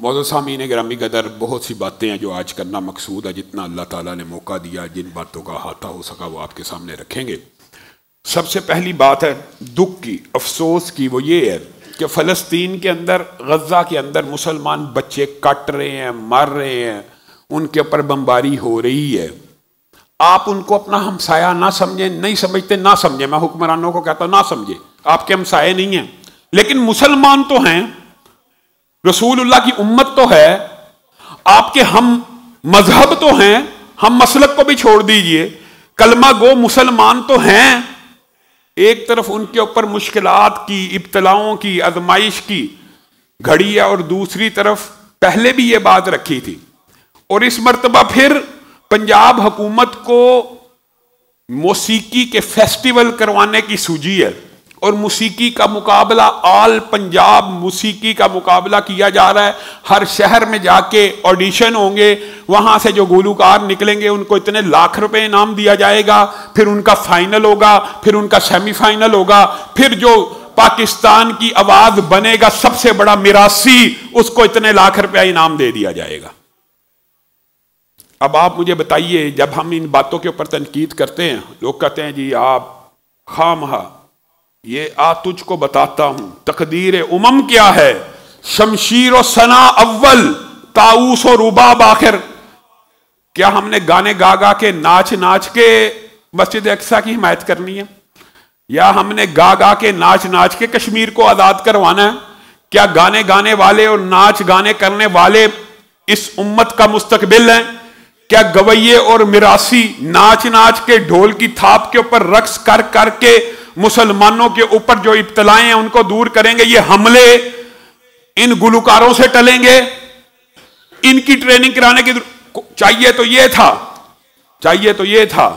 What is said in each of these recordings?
मौजूद सामीन गिरामी कदर, बहुत सी बातें हैं जो आज करना मकसूद है। जितना अल्लाह ताला ने मौका दिया, जिन बातों का अहाता हो सका वो आपके सामने रखेंगे। सबसे पहली बात है दुख की, अफसोस की, वो ये है कि फ़लस्तीन के अंदर, गज़ा के अंदर मुसलमान बच्चे कट रहे हैं, मर रहे हैं, उनके ऊपर बमबारी हो रही है। आप उनको अपना हमसाया ना समझें, नहीं समझते ना समझें। मैं हुक्मरानों को कहता हूं ना समझे, आपके हमसाये नहीं हैं, लेकिन मुसलमान तो हैं, रसूलुल्लाह की उम्मत तो है, आपके हम मजहब तो हैं, हम मसलक को भी छोड़ दीजिए, कलमा गो मुसलमान तो हैं। एक तरफ उनके ऊपर मुश्किलात की, इब्तलाओं की, आजमाइश की घड़ी है, और दूसरी तरफ पहले भी ये बात रखी थी, और इस मर्तबा फिर पंजाब हुकूमत को मौसीकी के फेस्टिवल करवाने की सूझी है, और मौसीकी का मुकाबला, ऑल पंजाब मौसीकी का मुकाबला किया जा रहा है। हर शहर में जाके ऑडिशन होंगे, वहां से जो गुलूकार निकलेंगे उनको इतने लाख रुपए इनाम दिया जाएगा, फिर उनका फाइनल होगा, फिर उनका सेमीफाइनल होगा, फिर जो पाकिस्तान की आवाज बनेगा सबसे बड़ा मिरासी, उसको इतने लाख रुपया इनाम दे दिया जाएगा। अब आप मुझे बताइए, जब हम इन बातों के ऊपर तनकीद करते हैं, लोग कहते हैं जी आप खामहा, ये तुझको बताता हूं तकदीर उमम क्या है, शमशीर और सना अव्वल, ताऊस और रुबाब आखिर। क्या हमने गाने गा गा के, नाच नाच के मस्जिद अक्सा की हिमायत करनी है, या हमने गा गा के, नाच नाच के कश्मीर को आजाद करवाना है? क्या गाने गाने वाले और नाच गाने करने वाले इस उम्मत का मुस्तकबिल हैं? क्या गवैये और मिरासी नाच नाच के, ढोल की थाप के ऊपर रक्स कर करके मुसलमानों के ऊपर जो इब्तलाएं हैं उनको दूर करेंगे? ये हमले इन गुलकारों से टलेंगे? इनकी ट्रेनिंग कराने की चाहिए तो ये था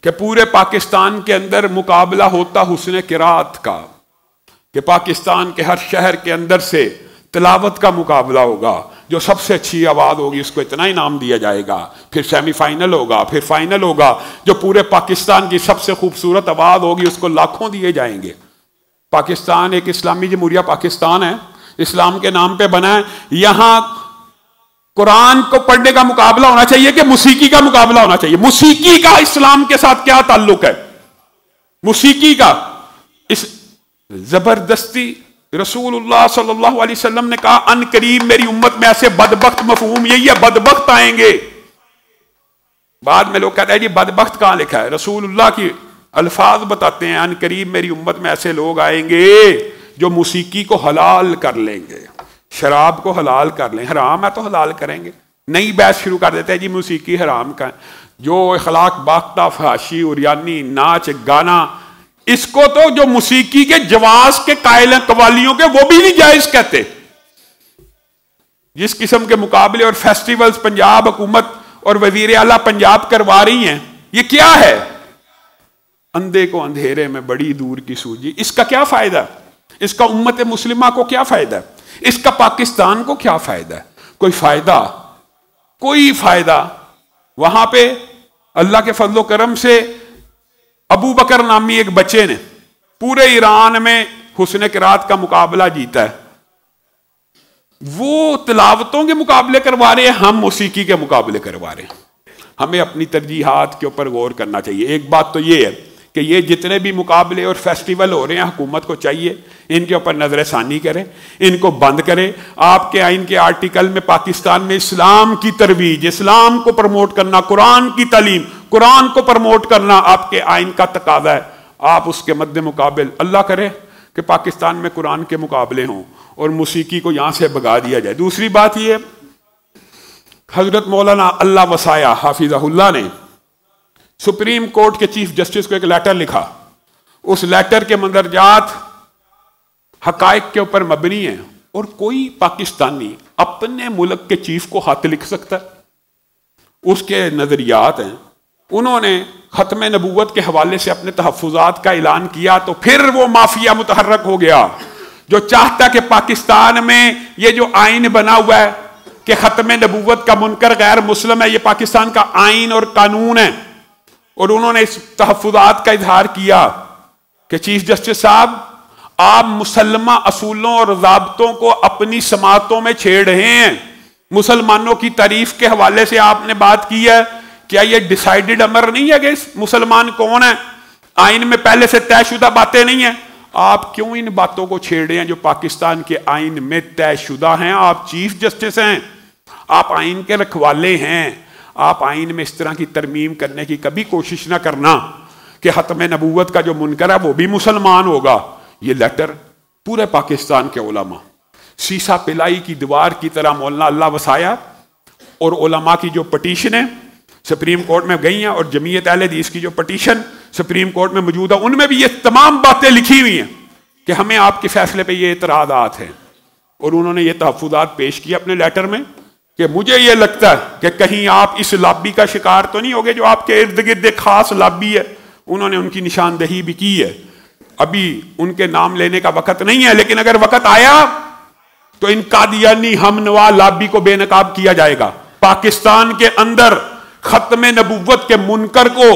कि पूरे पाकिस्तान के अंदर मुकाबला होता हुस्न किरात का, कि पाकिस्तान के हर शहर के अंदर से तिलावत का मुकाबला होगा, जो सबसे अच्छी आवाज होगी उसको इतना इनाम दिया जाएगा, फिर सेमीफाइनल होगा, फिर फाइनल होगा, जो पूरे पाकिस्तान की सबसे खूबसूरत आवाज होगी उसको लाखों दिए जाएंगे। पाकिस्तान एक इस्लामी जमहूरिया पाकिस्तान है, इस्लाम के नाम पे बना है। यहां कुरान को पढ़ने का मुकाबला होना चाहिए कि मौसीकी का मुकाबला होना चाहिए? मौसीकी का इस्लाम के साथ क्या ताल्लुक है? मौसीकी का इस जबरदस्ती, रसूलुल्लाह सल्लल्लाहु अलैहि वसल्लम ने कहा अन करीब मेरी उम्मत में ऐसे बदबख्त, मफहूम यही है, बदबख्त आएंगे। बाद में लोग कहते हैं जी बदबख्त कहां लिखा है? रसूलुल्लाह की अल्फाज बताते हैं, अन करीब मेरी उम्मत में ऐसे लोग आएंगे जो मौसीकी को हलाल कर लेंगे, शराब को हलाल कर लें, हराम है तो हलाल करेंगे। नई बहस शुरू कर देते हैं जी मौसीकी हराम का, जो अखलाक बाख्ता, फहाशी, उरियानी, नाच गाना, इसको तो जो मौसीकी के जवाज के कायल हैं, कवालियों के, वो भी नहीं जायज कहते। जिस किस्म के मुकाबले और फेस्टिवल्स पंजाब हुकूमत और वजीर आला पंजाब करवा रही हैं, ये क्या है? अंधे को अंधेरे में बड़ी दूर की सूझी। इसका क्या फायदा? इसका उम्मत मुस्लिमा को क्या फायदा? इसका पाकिस्तान को क्या फायदा? कोई फायदा वहां पे अल्लाह के फजलो करम से अबू बकर नामी एक बच्चे ने पूरे ईरान में हुस्न किरात का मुकाबला जीता है। वो तिलावतों के मुकाबले करवा रहे हैं, हम मौसीकी के मुकाबले करवा रहे हैं। हमें अपनी तरजीहात के ऊपर गौर करना चाहिए। एक बात तो ये है कि ये जितने भी मुकाबले और फेस्टिवल हो रहे हैं, हुकूमत को चाहिए इनके ऊपर नजरसानी करें, इनको बंद करें। आपके आइन के आर्टिकल में पाकिस्तान में इस्लाम की तरवीज, इस्लाम को प्रमोट करना, कुरान की तालीम, कुरान को प्रमोट करना आपके आइन का तकाजा है। आप उसके मद्दे मुकाबिल अल्लाह करे कि पाकिस्तान में कुरान के मुकाबले हों और मौसीकी को यहां से भगा दिया जाए। दूसरी बात यह, हजरत मौलाना अल्लाह वसाया हाफिज़हुल्लाह ने सुप्रीम कोर्ट के चीफ जस्टिस को एक लेटर लिखा। उस लेटर के मंदरजात हकायक के ऊपर मबनी है, और कोई पाकिस्तानी अपने मुल्क के चीफ को खत लिख सकता है, उसके नजरियात हैं। उन्होंने खत्म नबूवत के हवाले से अपने तहफ़्फ़ुज़ात का ऐलान किया, तो फिर वो माफिया मुतहर्रक हो गया जो चाहता कि पाकिस्तान में ये जो आइन बना हुआ है कि खत्म नबूवत का मुनकर गैर मुस्लिम है, ये पाकिस्तान का आइन और कानून है। और उन्होंने इस तहफ़्फ़ुज़ात का इजहार किया कि चीफ जस्टिस साहब आप मुसलमान असूलों और ज़ाब्तों को अपनी समातों में छेड़ रहे हैं। मुसलमानों की तारीफ के हवाले से आपने बात की है, क्या यह डिसाइडेड अमर नहीं है कि मुसलमान कौन है? आइन में पहले से तयशुदा बातें नहीं है। आप क्यों इन बातों को छेड़ रहे हैं जो पाकिस्तान के आइन में तयशुदा हैं? आप चीफ जस्टिस हैं, आप आइन के रखवाले हैं। आप आइन में इस तरह की तरमीम करने की कभी कोशिश ना करना कि खत्म नबूवत का जो मुनकर है वो भी मुसलमान होगा। ये लेटर पूरे पाकिस्तान के उलमा सीसा पिलाई की दीवार की तरह मौलाना अल्लाह वसाया और उलमा की जो पटिशन है सुप्रीम कोर्ट में गई हैं और जमीयत अहले हदीस की जो पटिशन सुप्रीम कोर्ट में मौजूद है उनमें भी ये तमाम बातें लिखी हुई हैं कि हमें आपके फैसले पे ये इतराज़ात हैं। और उन्होंने ये तहफ़्फ़ुज़ात पेश किए अपने लेटर में कि मुझे ये लगता है कि कहीं आप इस लाबी का शिकार तो नहीं होगे जो आपके इर्द गिर्द एक खास लाबी है। उन्होंने उनकी निशानदही भी की है। अभी उनके नाम लेने का वक्त नहीं है, लेकिन अगर वक्त आया तो इन कादियानी हमनवा लाबी को बेनकाब किया जाएगा। पाकिस्तान के अंदर खत्म नबुव्वत के मुनकर को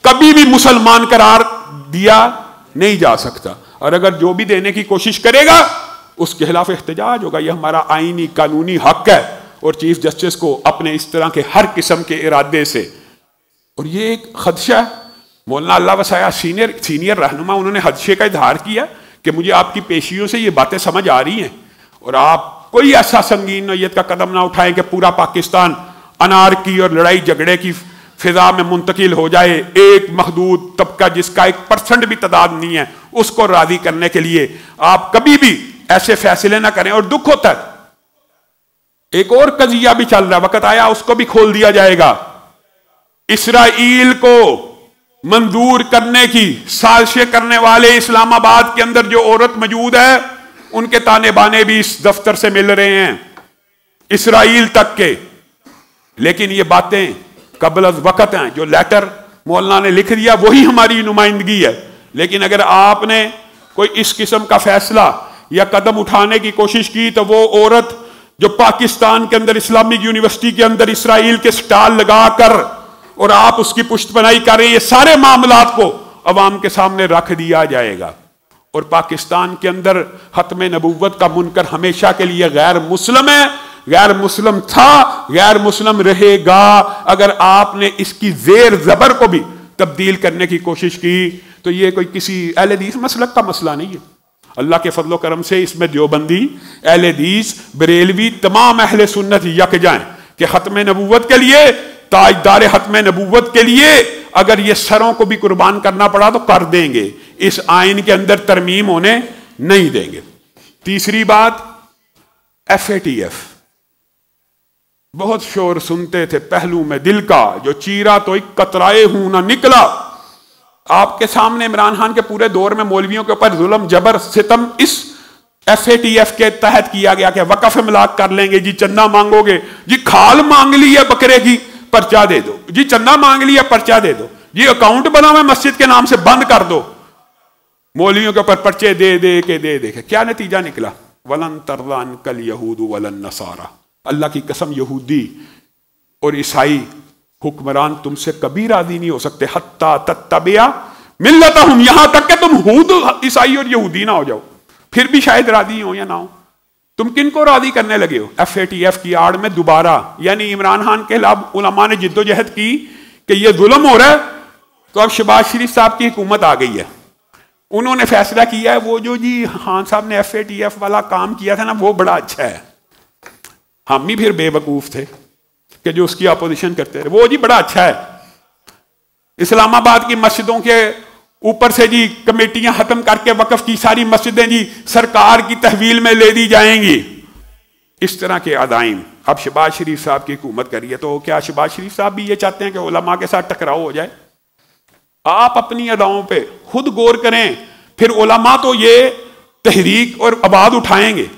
कभी भी मुसलमान करार दिया नहीं जा सकता, और अगर जो भी देने की कोशिश करेगा उसके खिलाफ एहतजाज होगा। यह हमारा आईनी कानूनी हक है और चीफ जस्टिस को अपने इस तरह के हर किस्म के इरादे से, और ये एक खदशा है। मौलाना अल्लाह वसाया सीनियर रहनुमा, उन्होंने खदशे का इजहार किया कि मुझे आपकी पेशियों से ये बातें समझ आ रही हैं और आप कोई ऐसा संगीन नौयत का कदम ना उठाएं कि पूरा पाकिस्तान अनारकी और लड़ाई झगड़े की फिजा में मुंतकिल हो जाए। एक महदूद तबका जिसका 1% भी तादाद नहीं है उसको राजी करने के लिए आप कभी भी ऐसे फैसले ना करें। और दुख होता है एक और कजिया भी चल रहा है, वक्त आया उसको भी खोल दिया जाएगा। इसराइल को मंजूर करने की साजिशें करने वाले इस्लामाबाद के अंदर जो औरत मौजूद है उनके ताने बाने भी इस दफ्तर से मिल रहे हैं, इसराइल तक के। लेकिन ये बातें कबल अज़ वक़्त हैं। जो लेटर मौलाना ने लिख दिया वही हमारी नुमाइंदगी है। लेकिन अगर आपने कोई इस किस्म का फैसला या कदम उठाने की कोशिश की तो वो औरत जो पाकिस्तान के अंदर इस्लामिक यूनिवर्सिटी के अंदर इसराइल के स्टॉल लगाकर और आप उसकी पुष्टपनाही कर रहे हैं, ये सारे मामलात को अवाम के सामने रख दिया जाएगा। और पाकिस्तान के अंदर खत्म नबुव्वत का मुनकर हमेशा के लिए गैर मुस्लिम है, गैर मुस्लिम था, गैर मुस्लिम रहेगा। अगर आपने इसकी जेर जबर को भी तब्दील करने की कोशिश की तो ये कोई किसी अहले हदीस मसलक का मसला नहीं है। अल्लाह के फजलो करम से इसमें देवबंदी, अहले हदीस, बरेलवी, तमाम अहले सुन्नत यक जाएं कि खत्म नबुव्वत के लिए, ताजदार खत्म नबुव्वत के लिए अगर ये सरों को भी कुर्बान करना पड़ा तो कर देंगे। इस आइन के अंदर तरमीम होने नहीं देंगे। तीसरी बात, FATF बहुत शोर सुनते थे पहलू में दिल का, जो चीरा तो एक कतराए हूं ना निकला। आपके सामने इमरान खान के पूरे दौर में मौलवियों के ऊपर जुल्म जबर सितम इस FATF के तहत किया गया कि वक़फ़ इमलाक कर लेंगे जी, चंदा मांगोगे जी, खाल मांग ली है बकरे की, पर्चा दे दो जी, चंदा मांग लिया पर्चा दे दो जी, अकाउंट बना हुआ मस्जिद के नाम से बंद कर दो। मौलवियों के ऊपर पर्चे दे दे के क्या नतीजा निकला? वलन तरदान कल यहूद वलन नसारा। अल्लाह की कसम, यहूदी और ईसाई हुक्मरान तुमसे कभी राजी नहीं हो सकते हत्ता तत्तबिया मिल्लतहुम, यहां तक कि तुम हुद ईसाई और यहूदी ना हो जाओ, फिर भी शायद राजी हो या ना हो। तुम किनको राजी करने लगे हो? FATF की आड़ में दोबारा, यानी इमरान खान के खिलाफ उलमा ने जिद्दोजहद की कि यह जुल्म हो रहा है, तो अब शहबाज शरीफ साहब की हुकूमत आ गई है। उन्होंने फैसला किया है वो जो जी खान साहब ने FATF वाला काम किया था ना, वो बड़ा अच्छा है। हम ही फिर बेवकूफ थे कि जो उसकी अपोजिशन करते थे, वो जी बड़ा अच्छा है। इस्लामाबाद की मस्जिदों के ऊपर से जी कमेटियां खत्म करके वक्फ की सारी मस्जिदें जी सरकार की तहवील में ले दी जाएंगी। इस तरह के अदाइम अब शहबाज शरीफ साहब की हुकूमत करिए, तो क्या शहबाज शरीफ साहब भी ये चाहते हैं कि उलमा के साथ टकराव हो जाए? आप अपनी अदाओं पे खुद गौर करें, फिर उलमा तो ये तहरीक और आवाज उठाएंगे।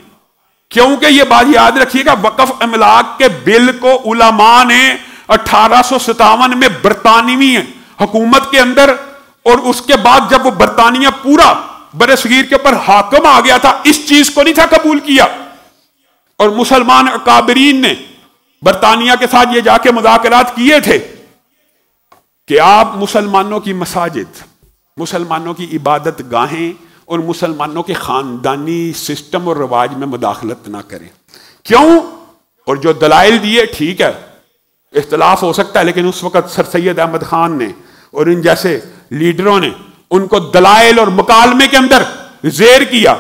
क्योंकि ये बात याद रखिएगा, वक्फ इमलाक के बिल को उलमा ने 1857 में बरतानवी हुकूमत के अंदर, और उसके बाद जब वो बरतानिया पूरा बरसगीर के ऊपर हाकम आ गया था, इस चीज को नहीं था कबूल किया। और मुसलमान अकाबरीन ने बरतानिया के साथ ये जाके मुज़ाकरात किए थे कि आप मुसलमानों की मसाजिद, मुसलमानों की इबादत गाहें और मुसलमानों के ख़ानदानी सिस्टम और रवाज में मुदाखलत ना करें। क्यों? और जो दलाइल दिए, ठीक है इख्तलाफ हो सकता है, लेकिन उस वक़्त सर सैयद अहमद खान ने और इन जैसे लीडरों ने उनको दलाइल और मुकालमे के अंदर जेर किया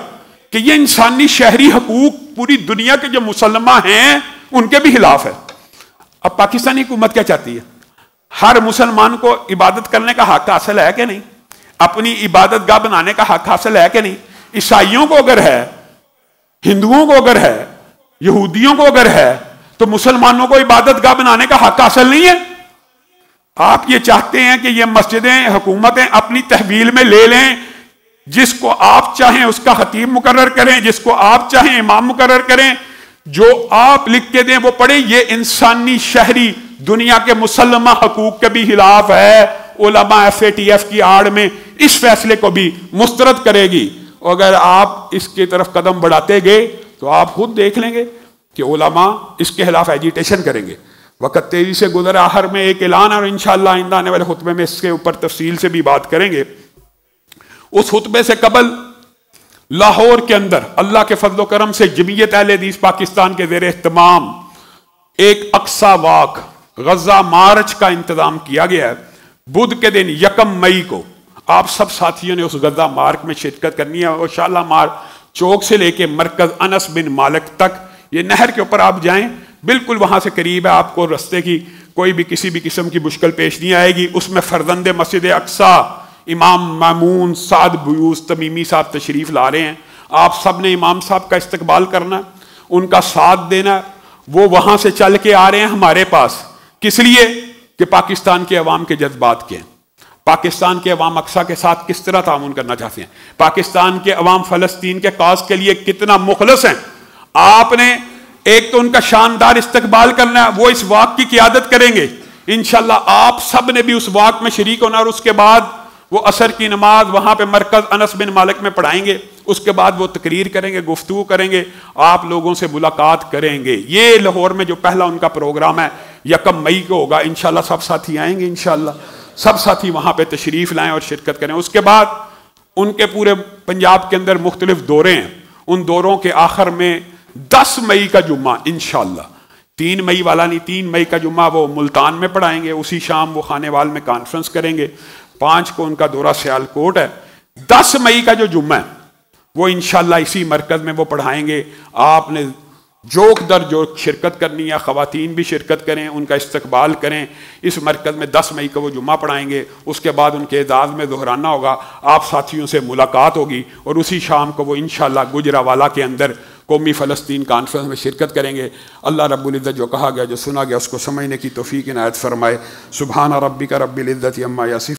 कि ये इंसानी शहरी हकूक पूरी दुनिया के जो मुसलमान हैं उनके भी खिलाफ है। अब पाकिस्तानी हुकूमत क्या चाहती है? हर मुसलमान को इबादत करने का हक हासिल है कि नहीं? अपनी इबादत गाह बनाने का हक हासिल है कि नहीं? ईसाइयों को अगर है, हिंदुओं को अगर है, यहूदियों को अगर है, तो मुसलमानों को इबादत गाह बनाने का हक हासिल नहीं है? आप ये चाहते हैं कि ये मस्जिदें हुकूमतें अपनी तहवील में ले लें, जिसको आप चाहें उसका खतीब मुकर्रर करें, जिसको आप चाहें इमाम मुकर्रर करें, जो आप लिख के दें वो पढ़े। ये इंसानी शहरी दुनिया के मुसलमान हकूक के भी खिलाफ है। उलमा FATF की आड़ में इस फैसले को भी मुस्तरद करेगी। अगर आप इसकी तरफ कदम बढ़ाते गए तो आप खुद देख लेंगे कि उलमा इसके खिलाफ एजिटेशन करेंगे। वक़्त तेजी से गुजर, आखिर में एक ऐलान, और इंशाअल्लाह आइंदा आने वाले खुतबे में इसके ऊपर तफसील से भी बात करेंगे। उस खुतबे से कबल लाहौर के अंदर अल्लाह के फजल करम से जमीयत अहले हदीस पाकिस्तान के ज़ेर इह्तिमाम एक अक्सा वाक गजा मार्च का इंतजाम किया गया है। बुध के दिन 1 मई को आप सब साथियों ने उस गजा मार्च में शिरकत करनी है। और शाला मार चौक से लेके मरकज अनस बिन मालिक तक, ये नहर के ऊपर आप जाएं, बिल्कुल वहां से करीब है, आपको रस्ते की कोई भी किसी भी किस्म की मुश्किल पेश नहीं आएगी। उसमें फरजंदे मस्जिद अक्सा इमाम मामून साद बुयूस तमीमी साहब तशरीफ ला रहे हैं। आप सब ने इमाम साहब का इस्तकबाल करना, उनका साथ देना। वो वहां से चल के आ रहे हैं हमारे पास, किस लिए? कि पाकिस्तान के अवाम के जज्बात के हैं। पाकिस्तान के अवाम अक्सा के साथ किस तरह तामुन करना चाहते हैं, पाकिस्तान के अवाम फलस्तीन के काज के लिए कितना मुखलस हैं। आपने एक तो उनका शानदार इस्तकबाल करना है, वो इस वाक की क़ियादत करेंगे इंशाअल्लाह। आप सब ने भी उस वाक में शरीक होना, और उसके बाद वो असर की नमाज वहां पे मरकज अनस बिन मालिक में पढ़ाएंगे। उसके बाद वो तकरीर करेंगे, गुफ्तगू करेंगे, आप लोगों से मुलाकात करेंगे। ये लाहौर में जो पहला उनका प्रोग्राम है 1 मई को होगा। इंशाअल्लाह सब साथी आएंगे, इंशाअल्लाह सब साथी वहां पे तशरीफ लाएं और शिरकत करें। उसके बाद उनके पूरे पंजाब के अंदर मुख्तलिफ दौरे हैं। उन दौरों के आखिर में 10 मई का जुम्मा इंशाअल्लाह, 3 मई वाला नहीं, 3 मई का जुम्मा वो मुल्तान में पढ़ाएंगे। उसी शाम वो खानेवाल में कॉन्फ्रेंस करेंगे। 5 को उनका दौरा सियालकोट है। 10 मई का जो जुम्मा है वो इंशाअल्लाह इसी मरकज में वो पढ़ाएंगे। आपने जोक दर जोक शिरकत करनी है, ख़वातीन भी शिरकत करें, उनका इस्तकबाल करें। इस मरकज़ में 10 मई को वो जुम्मा पढ़ाएंगे। उसके बाद उनके एजाज़ में दोहराना होगा, आप साथियों से मुलाकात होगी, और उसी शाम को वो इंशाअल्लाह गुजरावाला के अंदर कौमी फ़लस्तीन कॉन्फ्रेंस में शिरकत करेंगे। अल्लाह रब्बुल इज़्ज़त जो कहा गया, जो सुना गया, उसको समझने की तौफ़ीक़ इनायत फरमाए। सुब्हान रब्बिका रब्बिल इज़्ज़ति अम्मा यसिफ़ून।